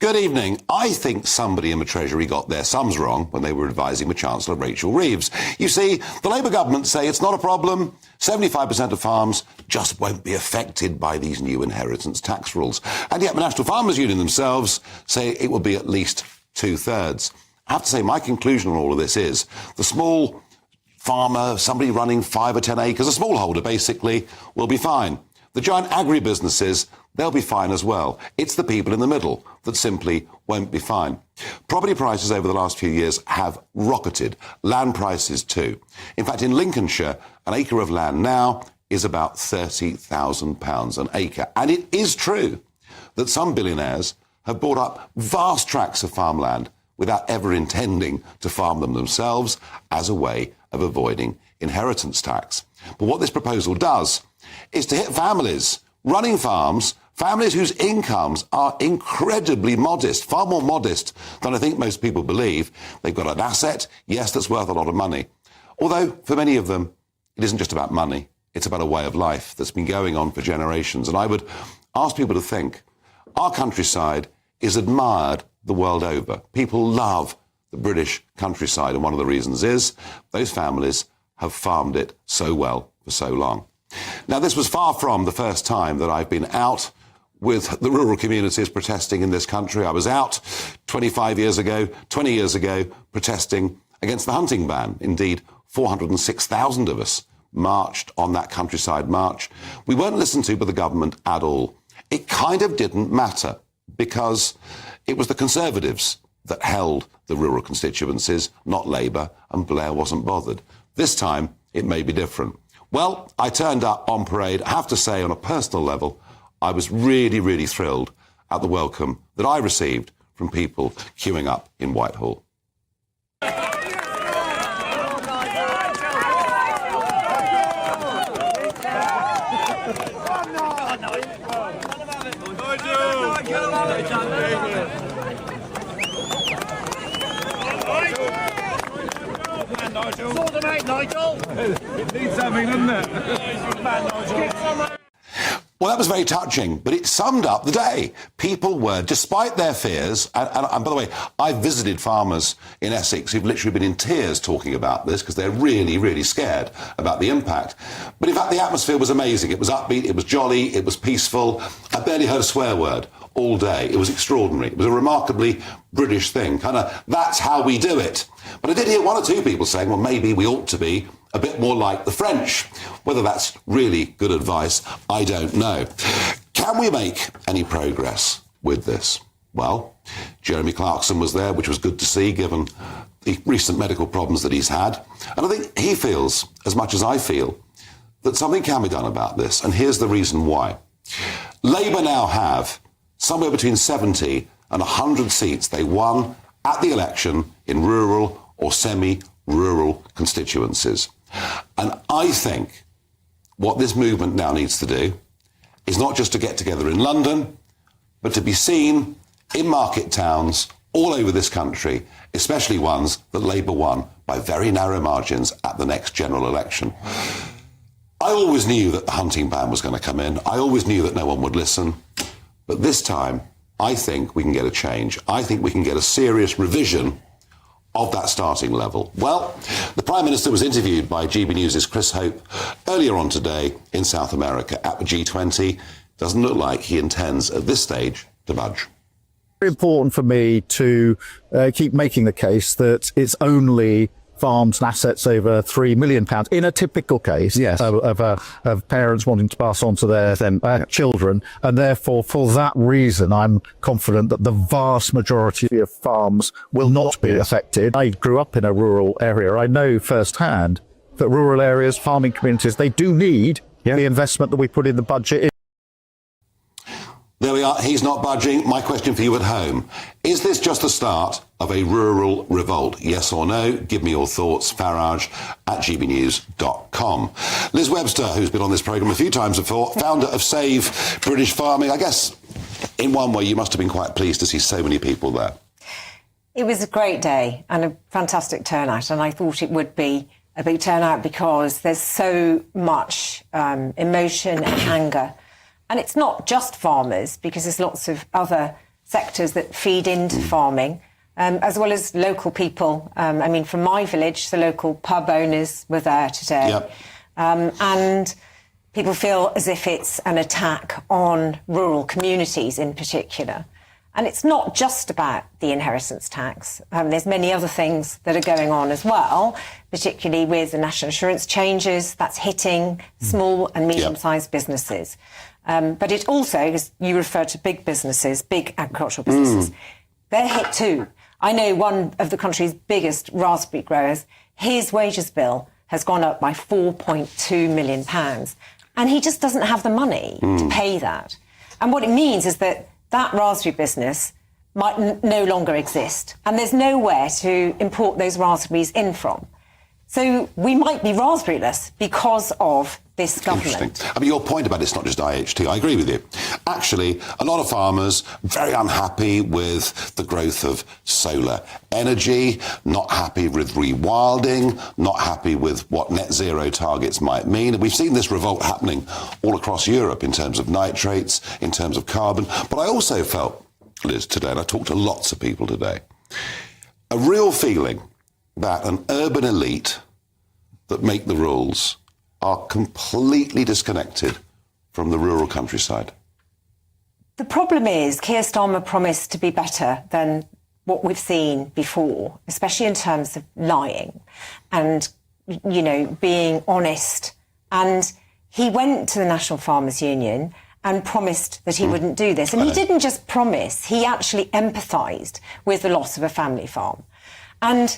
Good evening. I think somebody in the Treasury got their sums wrong when they were advising the Chancellor, Rachel Reeves. You see, the Labour government say it's not a problem. 75% of farms just won't be affected by these new inheritance tax rules. And yet the National Farmers Union themselves say it will be at least two-thirds. I have to say, my conclusion on all of this is the small farmer, somebody running 5 or 10 acres, a smallholder basically, will be fine. The giant agribusinesses, they'll be fine as well. It's the people in the middle that simply won't be fine. Property prices over the last few years have rocketed. Land prices too. In fact, in Lincolnshire, an acre of land now is about £30,000 an acre. And it is true that some billionaires have bought up vast tracts of farmland without ever intending to farm them themselves as a way of avoiding inheritance tax. But what this proposal does is to hit families running farms, families whose incomes are incredibly modest, far more modest than I think most people believe. They've got an asset, yes, that's worth a lot of money. Although, for many of them, it isn't just about money. It's about a way of life that's been going on for generations. And I would ask people to think, our countryside is admired the world over. People love the British countryside, and one of the reasons is those families have farmed it so well for so long. Now, this was far from the first time that I've been out with the rural communities protesting in this country. I was out 20 years ago, protesting against the hunting ban. Indeed, 406,000 of us marched on that countryside march. We weren't listened to by the government at all. It kind of didn't matter because it was the Conservatives that held the rural constituencies, not Labour, and Blair wasn't bothered. This time, it may be different. Well, I turned up on parade. I have to say, on a personal level, I was really, really thrilled at the welcome that I received from people queuing up in Whitehall. Sort them out, Nigel. It needs something, doesn't it? Well, that was very touching, but it summed up the day. People were, despite their fears, and by the way, I visited farmers in Essex who've literally been in tears talking about this because they're really, really scared about the impact. But in fact, the atmosphere was amazing. It was upbeat, it was jolly, it was peaceful. I barely heard a swear word all day. It was extraordinary. It was a remarkably British thing. That's how we do it. But I did hear one or two people saying, well, maybe we ought to be a bit more like the French. Whether that's really good advice, I don't know. Can we make any progress with this? Well, Jeremy Clarkson was there, which was good to see, given the recent medical problems that he's had. And I think he feels, as much as I feel, that something can be done about this. And here's the reason why. Labour now have somewhere between 70 and 100 seats they won at the election in rural or semi-rural constituencies. And I think what this movement now needs to do is not just to get together in London, but to be seen in market towns all over this country, especially ones that Labour won by very narrow margins at the next general election. I always knew that the hunting ban was going to come in. I always knew that no one would listen. But this time, I think we can get a change. I think we can get a serious revision of that starting level. Well, the Prime Minister was interviewed by GB News' Chris Hope earlier on today in South America at the G20. Doesn't look like he intends at this stage to budge. Very important for me to keep making the case that it's only farms and assets over £3 million in a typical case, yes, of parents wanting to pass on to their children. And therefore, for that reason, I'm confident that the vast majority of farms will not be affected. I grew up in a rural area. I know firsthand that rural areas, farming communities, they do need the investment that we put in the budget. There we are. He's not budging. My question for you at home. Is this just the start of a rural revolt? Yes or no? Give me your thoughts. Farage at gbnews.com. Liz Webster, who's been on this programme a few times before, founder of Save British Farming. I guess in one way you must have been quite pleased to see so many people there. It was a great day and a fantastic turnout, and I thought it would be a big turnout because there's so much emotion and anger. And it's not just farmers, because there's lots of other sectors that feed into farming, as well as local people. I mean, from my village, the local pub owners were there today. Yep. And people feel as if it's an attack on rural communities in particular. And it's not just about the inheritance tax. There's many other things that are going on as well, particularly with the national insurance changes that's hitting small and medium-sized businesses. But it also, as you refer to big businesses, big agricultural businesses, they're hit too. I know one of the country's biggest raspberry growers, his wages bill has gone up by £4.2 million. And he just doesn't have the money to pay that. And what it means is that raspberry business might no longer exist. And there's nowhere to import those raspberries in from. So we might be raspberryless because of this government. Interesting. I mean, your point about it's not just IHT, I agree with you. Actually, a lot of farmers very unhappy with the growth of solar energy, not happy with rewilding, not happy with what net zero targets might mean. And we've seen this revolt happening all across Europe in terms of nitrates, in terms of carbon. But I also felt, Liz, today, and I talked to lots of people today, a real feeling that an urban elite that make the rules are completely disconnected from the rural countryside. The problem is Keir Starmer promised to be better than what we've seen before, especially in terms of lying and, you know, being honest. And he went to the National Farmers Union and promised that he wouldn't do this. And he didn't just promise, he actually empathised with the loss of a family farm. And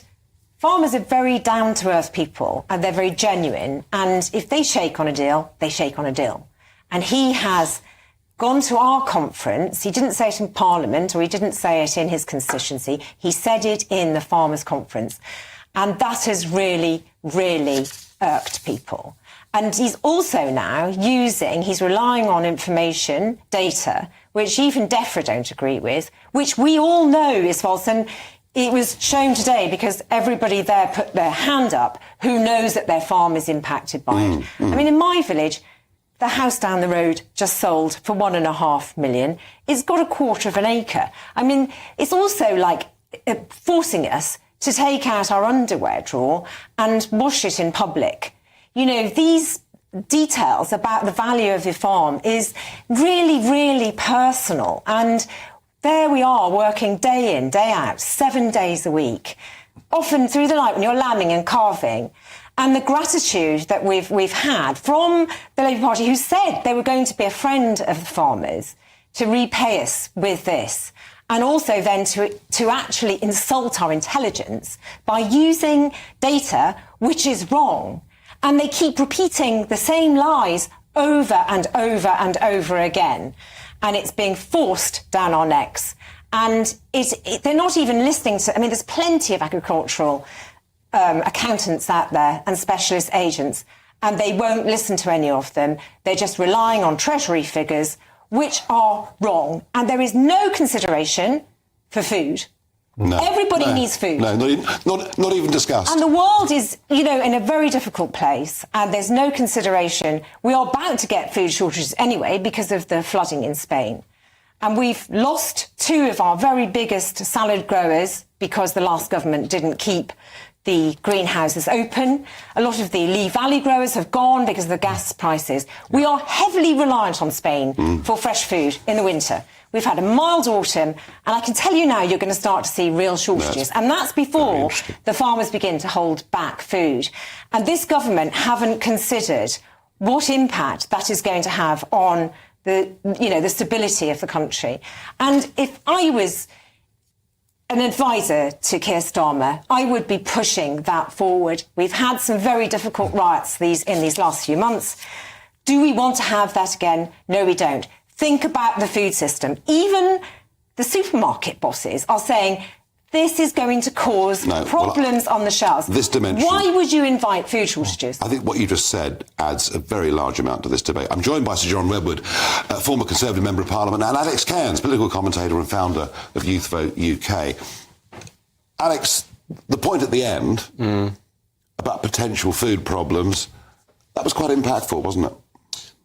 farmers are very down-to-earth people and they're very genuine. And if they shake on a deal, they shake on a deal. And he has gone to our conference. He didn't say it in Parliament or he didn't say it in his constituency. He said it in the Farmers' Conference. And that has really, really irked people. And he's also now he's relying on information, data, which even DEFRA don't agree with, which we all know is false. And it was shown today because everybody there put their hand up who knows that their farm is impacted by it. I mean, in my village, the house down the road just sold for £1.5 million. It's got a quarter of an acre. I mean, it's also like forcing us to take out our underwear drawer and wash it in public. You know, these details about the value of your farm is really, really personal. And there we are working day in, day out, 7 days a week, often through the night when you're lambing and calving. And the gratitude that we've had from the Labour Party, who said they were going to be a friend of the farmers, to repay us with this. And also then to actually insult our intelligence by using data which is wrong. And they keep repeating the same lies over and over and over again. And it's being forced down our necks. And they're not even listening to... I mean, there's plenty of agricultural accountants out there and specialist agents, and they won't listen to any of them. They're just relying on Treasury figures, which are wrong. And there is no consideration for food. No, Everybody needs food. No, not even discussed. And the world is, you know, in a very difficult place, and there's no consideration. We are bound to get food shortages anyway because of the flooding in Spain. And we've lost 2 of our very biggest salad growers because the last government didn't keep the greenhouses open. A lot of the Lee Valley growers have gone because of the gas prices. We are heavily reliant on Spain for fresh food in the winter. We've had a mild autumn, and I can tell you now you're going to start to see real shortages. And that's before the farmers begin to hold back food. And this government haven't considered what impact that is going to have on the stability of the country. And if I was an advisor to Keir Starmer, I would be pushing that forward. We've had some very difficult riots in these last few months. Do we want to have that again? No, we don't. Think about the food system. Even the supermarket bosses are saying this is going to cause problems on the shelves. This dimension. Why would you invite food shortages? I think what you just said adds a very large amount to this debate. I'm joined by Sir John Redwood, former Conservative Member of Parliament, and Alex Cairns, political commentator and founder of Youth Vote UK. Alex, the point at the end about potential food problems, that was quite impactful, wasn't it?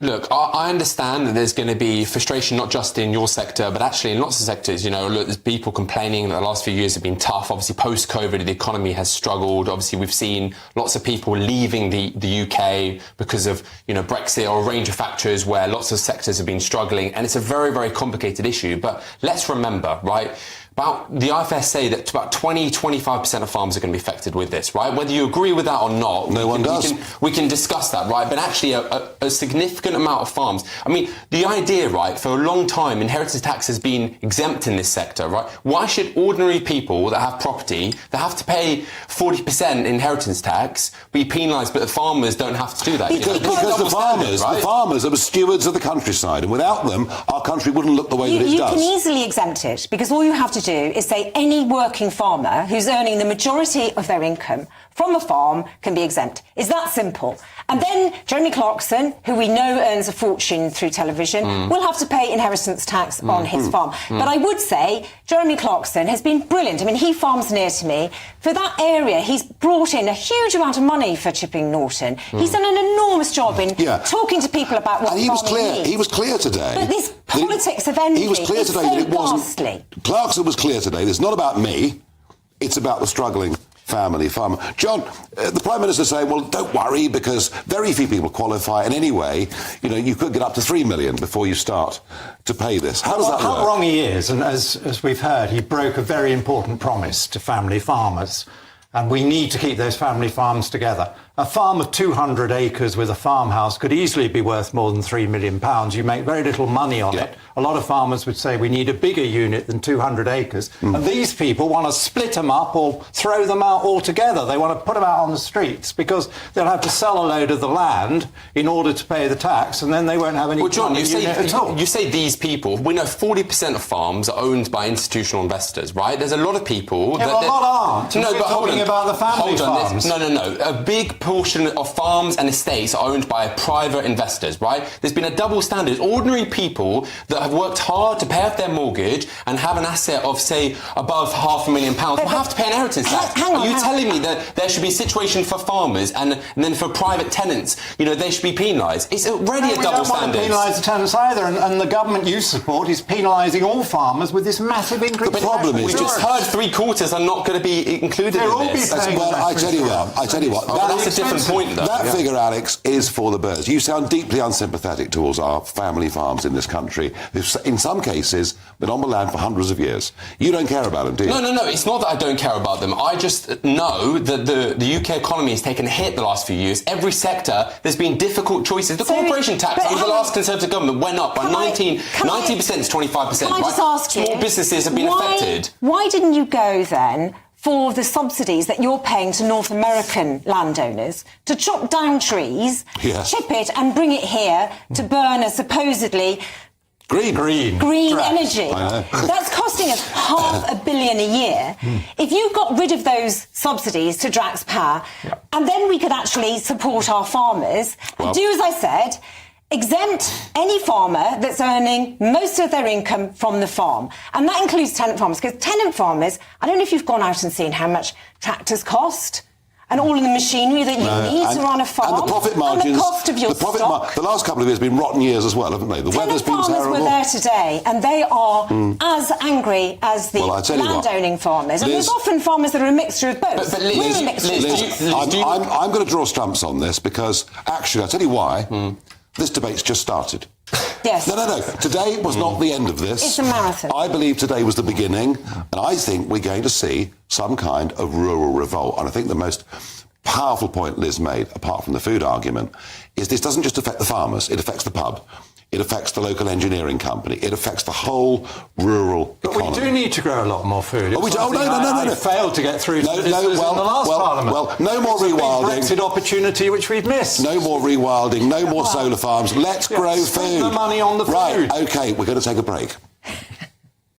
Look, I understand that there's going to be frustration not just in your sector, but actually in lots of sectors. You know, look, there's people complaining that the last few years have been tough. Obviously, post-COVID, the economy has struggled. Obviously, we've seen lots of people leaving the UK because of, you know, Brexit or a range of factors where lots of sectors have been struggling. And it's a very, very complicated issue. But let's remember, right, the IFS say that about 20-25% of farms are going to be affected with this, right? Whether you agree with that or not, no one does. We can discuss that, right? But actually, a significant amount of farms. I mean, the idea, right, for a long time, inheritance tax has been exempt in this sector, right? Why should ordinary people that have property, that have to pay 40% inheritance tax, be penalised, but the farmers don't have to do that? Because the farmers are the stewards of the countryside, and without them, our country wouldn't look the way that it does. You can easily exempt it, because all you have to do is say any working farmer who's earning the majority of their income from a farm can be exempt. It's that simple. And then Jeremy Clarkson, who we know earns a fortune through television, will have to pay inheritance tax on his farm. But I would say Jeremy Clarkson has been brilliant. I mean, he farms near to me. For that area, he's brought in a huge amount of money for Chipping Norton. He's done an enormous job in talking to people about what farming needs. He was clear today. But this politics of envy, he was clear today that it wasn't. Ghastly. Clarkson was clear today. It's not about me. It's about the struggling family farmer. John, the Prime Minister saying, well, don't worry, because very few people qualify, and anyway, you know, you could get up to 3 million before you start to pay this. How does that work? How wrong he is, and as we've heard, he broke a very important promise to family farmers, and we need to keep those family farms together. A farm of 200 acres with a farmhouse could easily be worth more than £3 million. You make very little money on it. A lot of farmers would say we need a bigger unit than 200 acres. And these people want to split them up or throw them out altogether. They want to put them out on the streets because they'll have to sell a load of the land in order to pay the tax, and then they won't have any John, unit at all. You say these people. We know 40% of farms are owned by institutional investors, right? There's a lot of people... a lot aren't. No, but talking about the family farms. No. A big portion of farms and estates are owned by private investors, right? There's been a double standard. Ordinary people that have worked hard to pay off their mortgage and have an asset of, say, above £500,000 will have to pay inheritance tax. Are you telling me that there should be a situation for farmers and then for private tenants, you know, they should be penalised? It's already a double standard. We don't want to penalise the tenants either, and the government you support is penalising all farmers with this massive increase. The problem is... We just heard 3/4 are not going to be included in this. Well, I tell you what. That's a different point, though. That figure, Alex, is for the birds. You sound deeply unsympathetic towards our family farms in this country. In some cases, been on the land for hundreds of years. You don't care about them, do you? No. It's not that I don't care about them. I just know that the UK economy has taken a hit the last few years. Every sector, there's been difficult choices. The corporation tax under the last Conservative government went up by 90% to 25%. Can I just ask you, small businesses have been affected. Why didn't you go then for the subsidies that you're paying to North American landowners to chop down trees, chip it and bring it here to burn a supposedly green energy? That's costing us £500 million a year. If you got rid of those subsidies to Drax Power, and then we could actually support our farmers and do as I said, exempt any farmer that's earning most of their income from the farm. And that includes tenant farmers, because tenant farmers, I don't know if you've gone out and seen how much tractors cost and all of the machinery that you need to run a farm. And the profit margins... And the cost of your stock. The last couple of years have been rotten years as well, haven't they? The weather's been terrible. Tenant farmers were there today, and they are as angry as the landowning farmers. And there's often farmers that are a mixture of both. But Liz, I'm going to draw stumps on this, because actually, I'll tell you why. This debate's just started. Yes. No. Today was not the end of this. It's a marathon. I believe today was the beginning, and I think we're going to see some kind of rural revolt. And I think the most powerful point Liz made, apart from the food argument, is this doesn't just affect the farmers, it affects the pub. It affects the local engineering company. It affects the whole rural economy. But we do need to grow a lot more food. No. I failed to get through to in the last Parliament. Well, no more rewilding. It's a big Brexit opportunity which we've missed. No more rewilding, no more solar farms. Let's grow food. Spend the money on the food. Right, OK, we're going to take a break.